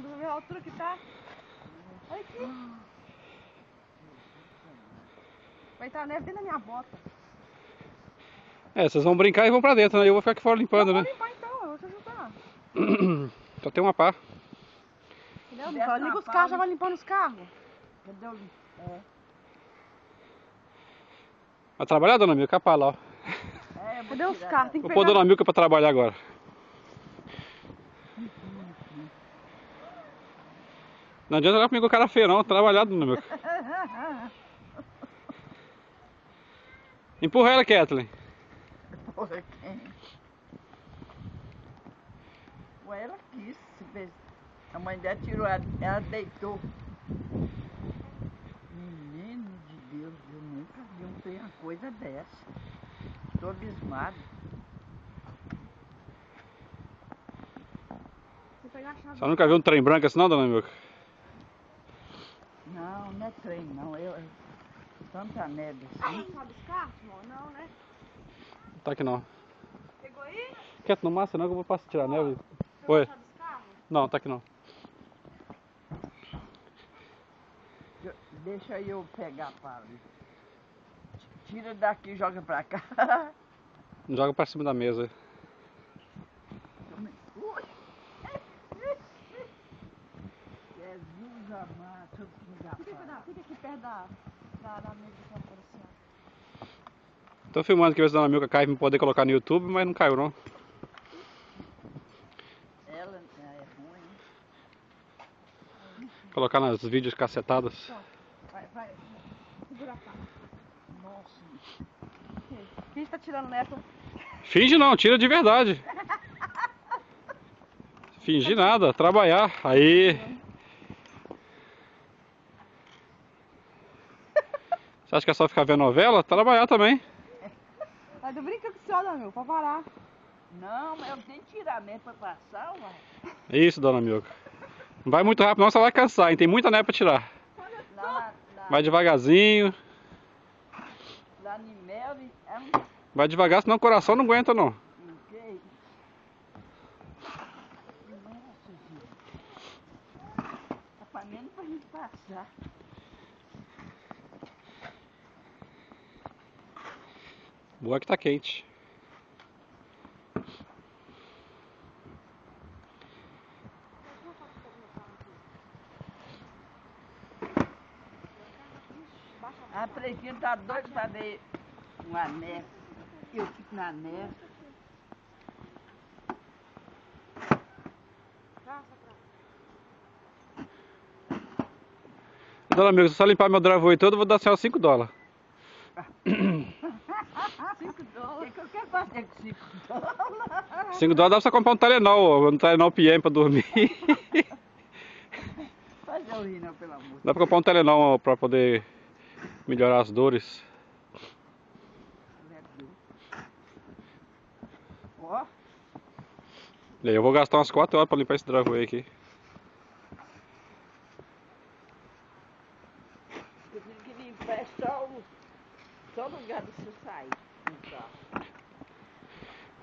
pra ver a altura que tá. Olha aqui. Vai estar neve dentro da minha bota. É, vocês vão brincar e vão pra dentro, né? Eu vou ficar aqui fora limpando, né? Eu vou limpar então, eu vou te ajudar. Só tem uma pá. Entendeu? Liga os carros, já vai limpando os carros. Entendeu? É. Vai trabalhar, dona Milka? A pá lá, ó. Cadê os carros? Tem que Vou pegar... pôr dona Milka pra trabalhar agora. Não adianta olhar comigo com o cara feio não, trabalhar, dona Milka. Empurra ela, Kathleen. Porra, quem? Ué, ela quis. A mãe dela tirou ela deitou. Menino de Deus, eu nunca vi uma coisa dessa. Estou abismado. Vou pegar a chave. Você nunca viu um trem branco assim não, dona Milka? Não, não é trem, não. Tanta neve assim. Sabe os carros, amor? Não, né? Tá aqui não. Pegou aí? Quieto, não massa não que eu vou passar tirar a neve. Pegou Oi. a chave dos carros? Não, tá aqui não. Deixa eu pegar para ali. Tira daqui e joga pra cá. Joga pra cima da mesa. Ui. Jesus amado, Fica aqui perto da mesa que vai aparecer. Tô filmando aqui ver se a dona Milka cai pra poder colocar no YouTube, mas não caiu não. Ela é ruim. Colocar nos vídeos cacetados. Vai. Segura a faca. Nossa. Quem está tirando nessa? Finge não, tira de verdade. Fingir nada, trabalhar. Aí. Você acha que é só ficar vendo novela? Trabalhar também. Vai, tô brincando com o senhor, meu, pra parar. Não, mas eu tenho que tirar mesmo pra passar, uai. Isso, dona Milka. Não vai muito rápido não, você vai cansar, hein? Tem muita neve pra tirar. Vai devagarzinho. Lá em Melvin é um... Vai devagar, senão o coração não aguenta não. Ok. Nossa, gente. Tá panendo pra gente passar. Boa que tá quente. A pretinha tá doida pra ver uma neve. Eu fico na neve. Dona Milka, se só limpar meu driveway todo, eu vou dar a senhora $5. 5 dólares? O que eu quero fazer com 5 dólares? $5 dá pra você comprar um Telenol, um Telenol PM pra dormir. Faz eu rir, não, pelo amor. Dá pra comprar um Telenol pra poder melhorar as dores. Ó. E aí eu vou gastar umas 4 horas pra limpar esse driveway aqui. Eu tenho que limpar só o lugar do seu sair. Então.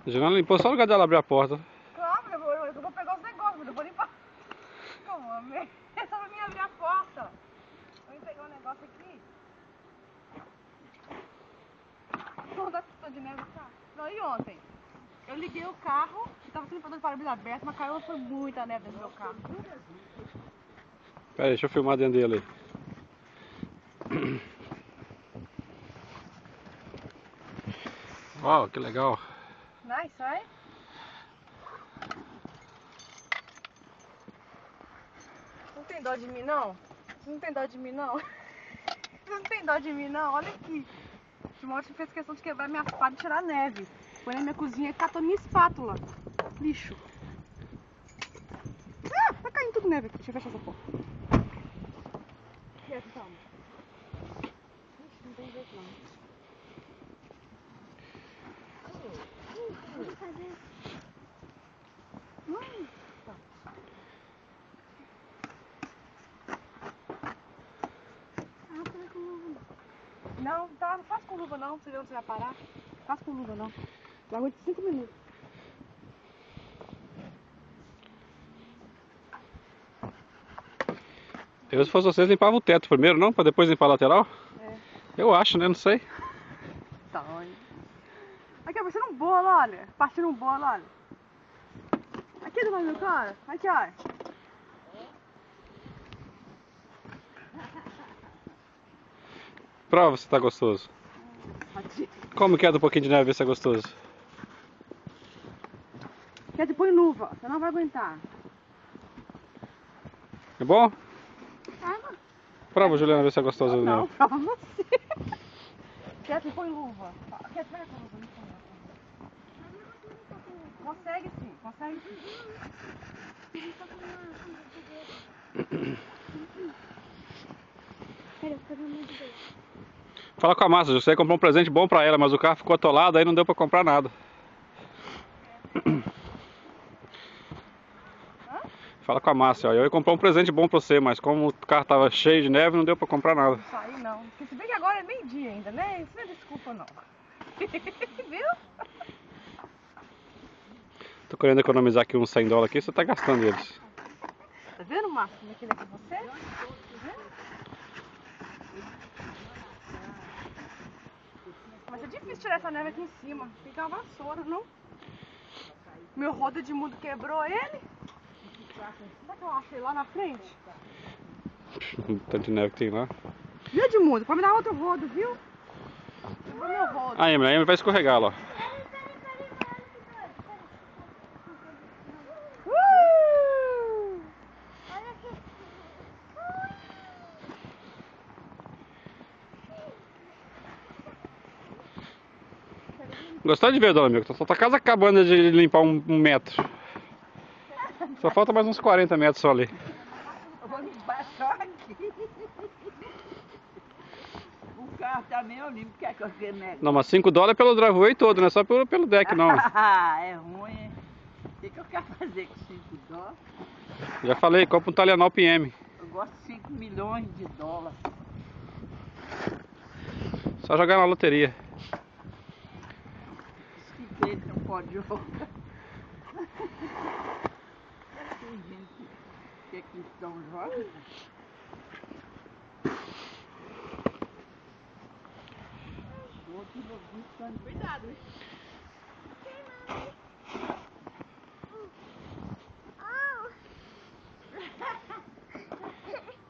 A Juliana limpou só o lugar dela abrir a porta. Claro, eu vou pegar os negócios, mas eu vou limpar. Como, amor? É só pra mim abrir a porta. Vou pegar um negócio aqui. Onde é que tô de neve, tá? Não, e ontem? Eu liguei o carro, que tava sempre fazendo para-brisa aberto, mas caiu, foi muita neve dentro do meu carro. Pera aí, deixa eu filmar dentro dele aí. Uau, que legal. Vai, sai. Não tem dó de mim, não? Não tem dó de mim, não? Não tem dó de mim, não? Olha aqui. O Timóteo fez questão de quebrar minha espada e tirar a neve. Foi na minha cozinha e catou minha espátula. Lixo. Ah, vai caindo tudo neve aqui. Deixa eu fechar essa porta. Quieto, calma. Ixi, não tem jeito, não. Vou fazer. Tá. Não, tá, não faz com luva não, pra você ver onde você vai parar. Não faz com luva não. Eu aguento 5 minutos. Eu, se fosse vocês, limpava o teto primeiro, não? Pra depois limpar a lateral? É. Eu acho, né? Não sei. Tá ruim. Aqui, ó, parecendo um bolo, olha. Partindo um bolo, olha. Aqui do lado do meu cara. Aqui, ó. Prova se tá gostoso. Como que é do pouquinho de neve, ver se é gostoso? Quer te põe luva, você não vai aguentar. É bom? Prova, Juliana, ver se é gostoso ou Não, não. prova você. Quer te põe luva. Quer te põe luva. Consegue sim, consegue sim. Fala com a Márcia, você comprou um presente bom pra ela, mas o carro ficou atolado, aí não deu pra comprar nada. Fala com a Márcia, ó, eu ia comprar um presente bom pra você, mas como o carro tava cheio de neve, não deu pra comprar nada. Isso aí não. Porque se bem que agora é meio-dia ainda, né? Isso não é desculpa não. Viu? Tô querendo economizar aqui uns $100 aqui, você tá gastando eles. Tá vendo, Márcio, como é que ele é com você? Tá vendo? Mas é difícil tirar essa neve aqui em cima. Tem que ter uma vassoura, não? Meu roda de mudo quebrou ele. Será que eu achei lá na frente? O tanto de neve que tem lá. Viu, Edmundo? Pode me dar outro rodo, viu? Olha meu rodo. A Emily vai escorregar lá. Gostou de ver, dona Milka? Só tá quase acabando de limpar um metro. Só falta mais uns 40 metros só ali. Eu vou limpar só aqui. O carro também eu limpo, quer que eu fique negócio? Não, mas $5 é pelo driveway todo, não é só pelo deck não. É ruim. O que eu quero fazer com 5 dólares? Já falei, compra um Talianol PM. Eu gosto de 5 milhões de dólares. Só jogar na loteria. Diz que ele não pode jogar. Tem gente que é cristão joga. Cuidado, hein?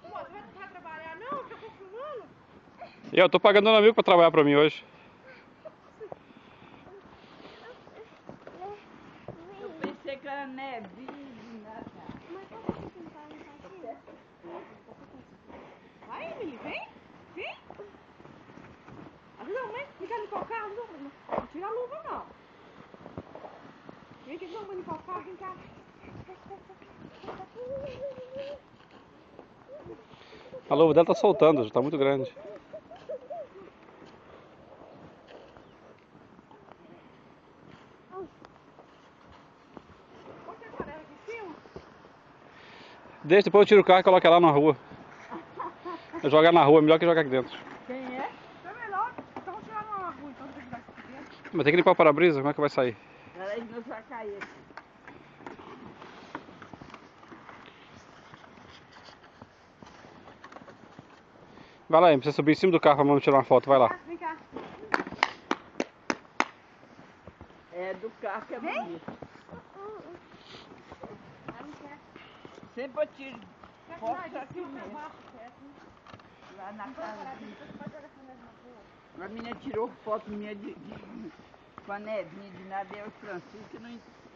Não vai trabalhar não? Que eu tô filmando? Eu tô pagando a Dona Milka pra trabalhar pra mim hoje. Eu pensei que era nevinha, nada. Vai, Emily, vem. Vem. Ajuda a mãe. Vem cá limpar o carro. Não tira a luva, não. Vem aqui, vamos limpar o carro. Vem cá. A luva dela tá soltando, já tá muito grande. Pode essa neve aqui em cima? Deixa, depois eu tiro o carro e coloco ela na rua. Jogar na rua é melhor que jogar aqui dentro. Quem é? É melhor. Então vou tirar na rua, então tem que dar isso aqui dentro. Mas tem que limpar o para-brisa, como é que vai sair? Peraí, não vai cair aqui. Vai lá, precisa subir em cima do carro pra vamos tirar uma foto, vai lá. Vem cá. É do carro que é bonito. Sempre eu tiro foto aqui mesmo. Lá na casa. A menina tirou foto minha com a nevinha de nada, é o Francisco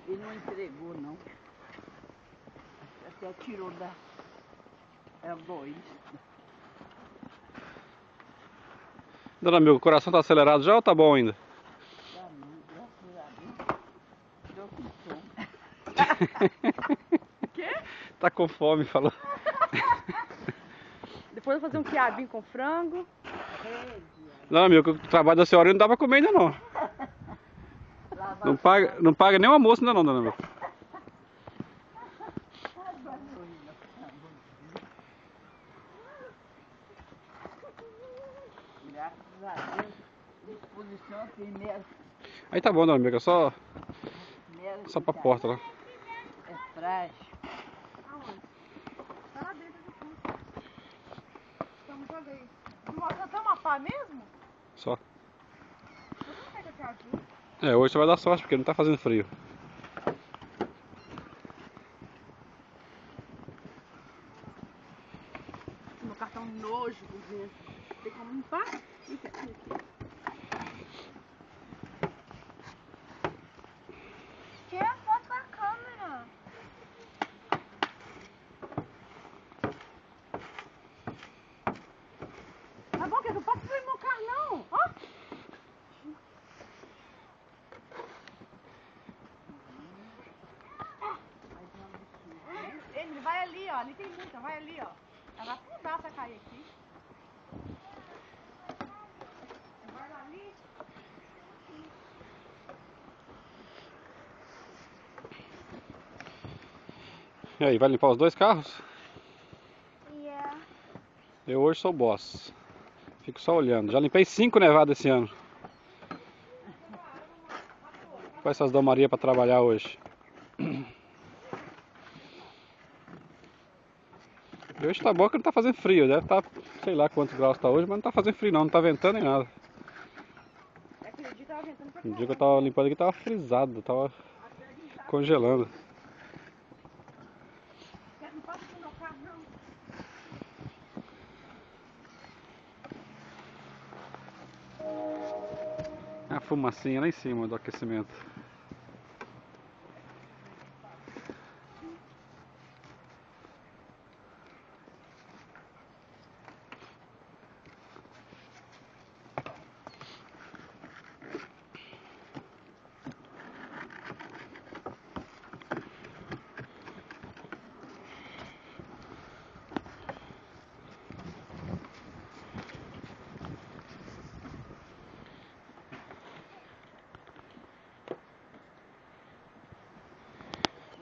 e não entregou, não. Até tirou da egoísta. Dona Milka, o coração tá acelerado já ou tá bom ainda? Tá, não, graças a Deus. Tô com fome. Quê? Tá com fome, falou. Depois eu vou fazer um quiabinho com frango. Dona Milka, o trabalho da senhora não dá pra comer ainda não. Não paga nem o almoço ainda não, Dona Milka. Graças a Deus. Disposição tem mel. Aí tá bom, Dona Milka, só pra porta lá. É frágil. Aonde? Tá lá dentro do fundo. lavar mesmo? Só. Você não quer que eu te ajude? É, hoje você vai dar sorte porque não tá fazendo frio. Meu cartão nojo, cozinha. Tem como limpar? Isso aqui. Tira a foto com a câmera. Tá bom, que eu não posso ver meu carro, não. Ó. Ele vai ali, ó. Ali tem muita, vai ali, ó. Ela vai afundar se cair aqui. Vai lá ali. E aí, vai limpar os dois carros? Yeah. Eu hoje sou boss. Fico só olhando. Já limpei 5 nevadas esse ano. Põe essas domarias pra trabalhar hoje. E hoje tá bom que não tá fazendo frio. Deve tá, sei lá quantos graus tá hoje, mas não tá fazendo frio não. Não tá ventando nem nada. Aquele dia tava ventando pra No dia que eu caramba. tava limpando aqui tava frisado. Tava congelando. Não passa com o meu carro, não. A fumacinha lá em cima do aquecimento.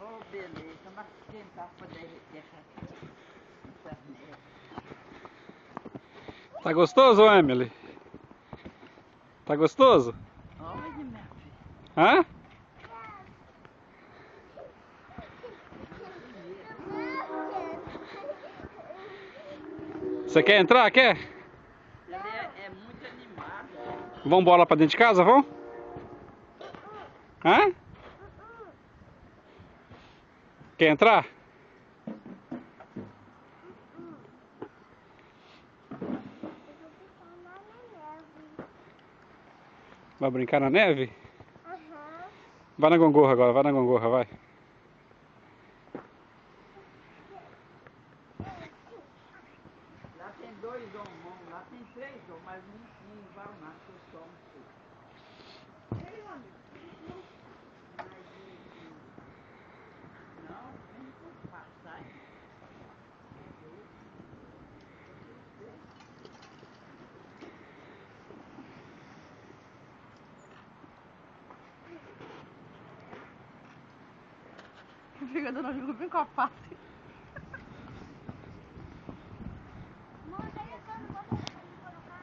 Oh, beleza, mas esquentar pra derreter essa neve. Tá gostoso, Emily? Tá gostoso? Olha, minha filha. Hã? Você quer entrar? Quer? Ele é muito animado. Vamos embora pra dentro de casa, vamos? Hã? Quer entrar? Vai brincar na neve? Aham. Vai na gangorra agora, vai na gangorra, vai. Lá tem 2 homens, lá tem 3 homens, mas não vai mais, que eu só não sei. Não, tem que passar. Fica dando amigo bem com a face. Mãe, daí a câmera, bota pra mim colocar.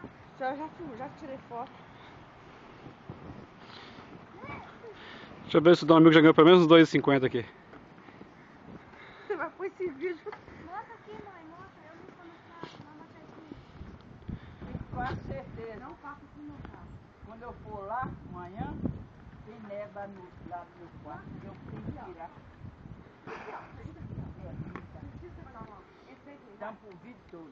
Já tirei foto. Deixa eu ver se o Dom Amigo já ganhou pelo menos uns 2,50 aqui. Você vai pôr esse vídeo. Mostra aqui, mãe, mostra. Eu limpo no carro, mas mostra aqui. Tem quase certeza. Não passa assim no carro. Quando eu for lá amanhã, tem neve lá no quarto, eu tenho que tirar. Tampa o vidro todo.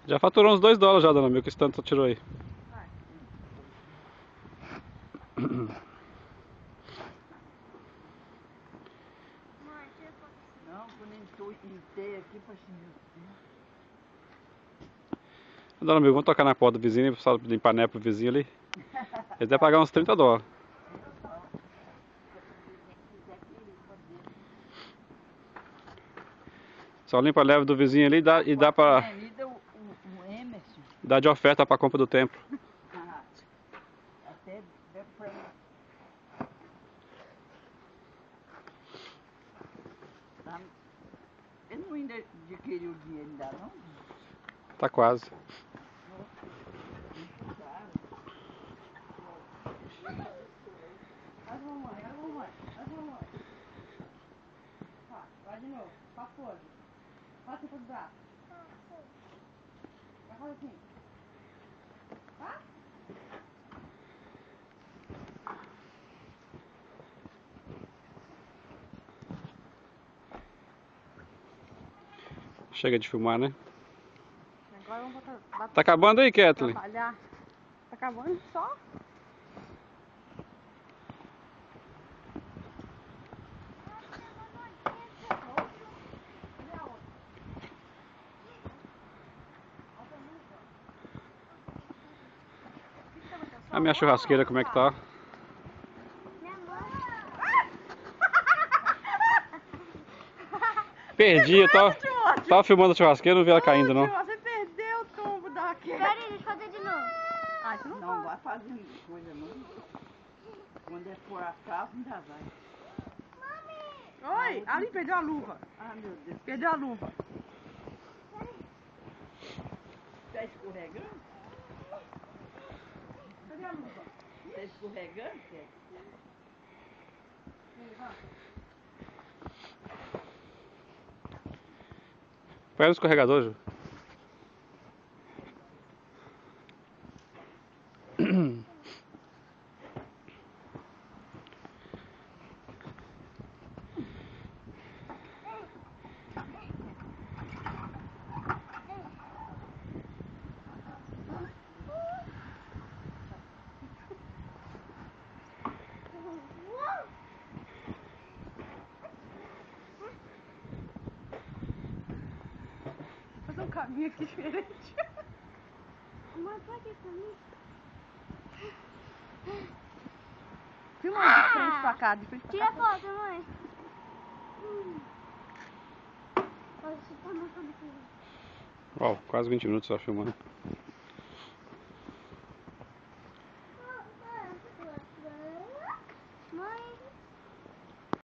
Já faturou uns $2 já, Dona Amigo, que esse tanto tirou aí. Mãe, tira foto assim. Não, quando eu estou inteiro aqui para cima. Dona Amigo, vamos tocar na porta do vizinho, só limpar a neve pro vizinho ali. Ele deve pagar uns $30. Só limpa a neve do vizinho ali e dá pra... Avenida, o Emerson. Dá de oferta pra compra do templo. Até deu pra... Tá. Ele não ainda adquiriu o dinheiro ainda não? Tá quase. Faz mamãe, faz mamãe, faz mamãe. Vai de novo, faz pose. Faz assim com os braços. Olha aqui. Tá? Chega de filmar, né? Agora vamos botar Tá acabando aí, Kathleen? trabalhar. Tá acabando só? A minha churrasqueira, como é que tá? Minha mãe. Perdi, eu tava filmando a churrasqueira, não vi ela caindo, não. Você perdeu o tombo daquele. Pera aí, deixa eu fazer de novo. Ah, isso não, Não vai. vai fazendo coisa não. Quando é por acaso, ainda vai. Oi, ali perdeu a luva. Ah, meu Deus. Perdeu a luva. Tá escorregando? Cadê a luva? Tá escorregando, Ké? Pega o escorregador, Ju. Fazer um caminho aqui diferente. Mãe, pode ir comigo? Filma de frente pra cá, de frente pra Tira cá. foto, mãe. Olha, você tá marcando aqui. Ó, quase 20 minutos só filmando.